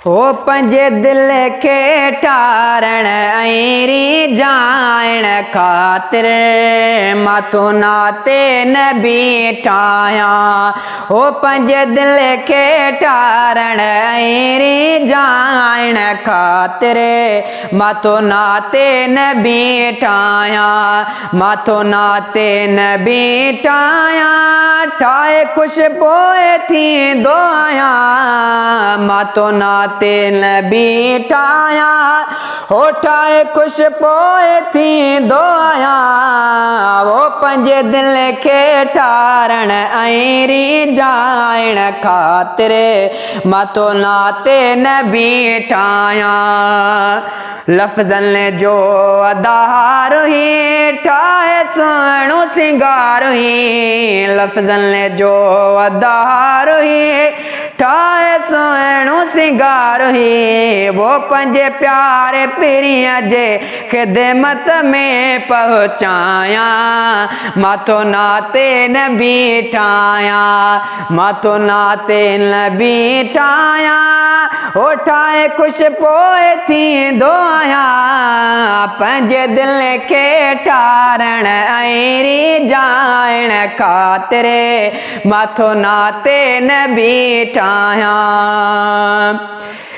हो पंजे दिल के ठारण ऐरी जान खातिर मातो नाते नबी ठाया। हो पंजे दिल के ठारण ऐरी जान खातिर मातो नाते नबी ठाया। मातो नाते नबी ठाया ठाए खुश पोए थी दुआया। मातो नाते नबी ठाया हो ठाए खुश पोए थी दुआया। वो पंजे दिल के ठारण ऐरी जान खातिर मातो नाते नबी ठाया। लफ्ज़न जो अदार ही ठाए सोहणो सिंगार ही। लफ्ज़न जो अदार ही ठाए सोहणो सिंगार ही। वो पंजे प्यारे पिरिया जे खिदमत में पहुँचाया। मातो नाते नबी ठाया। मातो नाते नबी ठाया हो ठाए खुश पोए थी दुआया। पंजे दिल के ठारण ऐरी जान खातिर मातो नाते नबी ठाया।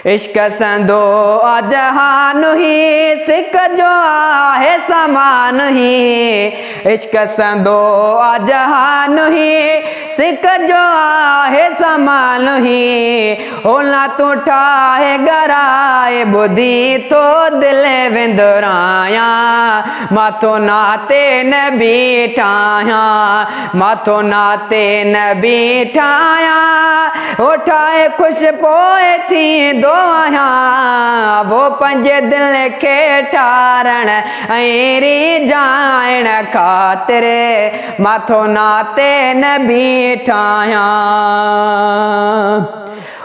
इश्क संदो अजहान ही सिक जो आहे समान ही। इश्क संदो अजहान ही सिक जो आहे समान ही। होला तू ठाहे गराए बुधी तो दिल विंदुराया। मातो नाते नबी ठाया। मातो नाते नबी ठाया उठाए खुश पोए थी दुआया। वो पंजे दिल के ठारण ऐरी जान खातिर मातो नाते नबी ठाया।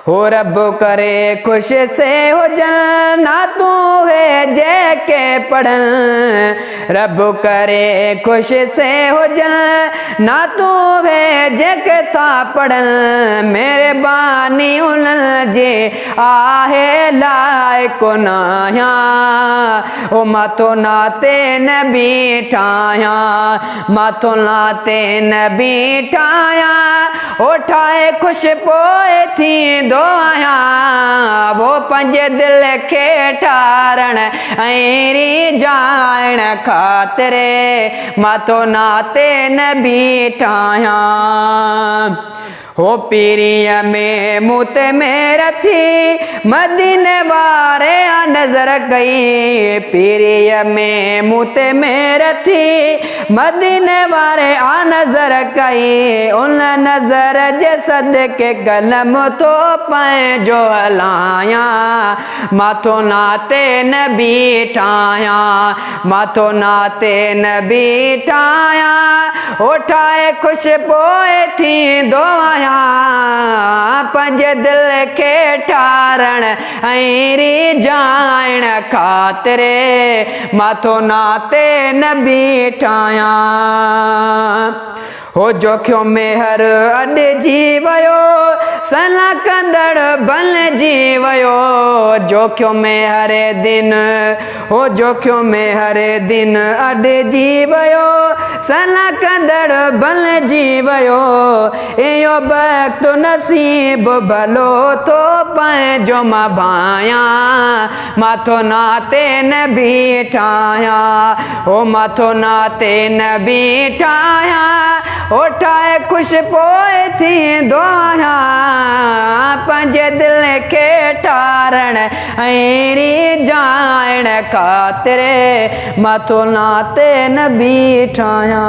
हो रब करे खुश से हो जन ना तू है जय के पढ़न। रब करे खुश से हो जन ना तू है जय के था पढ़न। मेरे बानी उन जे आहे लाए को नाया। ओ मातो नाते नबी ठाया। मातो नाते नबी ठाया उठाए खुश पोए थी दुआया। वो पंजे दिल के ठारण ऐरी जान खातिर मातो नाते नबी ठाया। हो पीरिया में मुत में रथी मदीने वारे आ नजर गई। पीरिया में मुत में रथी मदीने वारे आ नजर गई। उन नजर जसद के कलम तो पाए जो हलाया। मातो नाते नबी ठाया। मातो नाते नबी ठाया उठाए खुश पोए थी दुआया। पंजे दिल के ठारण ऐरी जान खातिर मातो नाते नबी ठाया। हो जोख्यो में हर अड जीवयो सना कंदड़ बन जीवयो। जोख्यो में हरे दिन हो जोख्यो में हरे दिन अड जीवयो सना कंदड़ बन जीवयो। एयो वक्त नसीब भलो तो पाए जो मां भाया। माथो नाते नबी ठाया। ओ माथो नाते नबी ठाया उठाए खुश पोए थी दुआया। पंजे दिल के ठारण ऐरी जान खातिर मातो नाते नबी ठाया।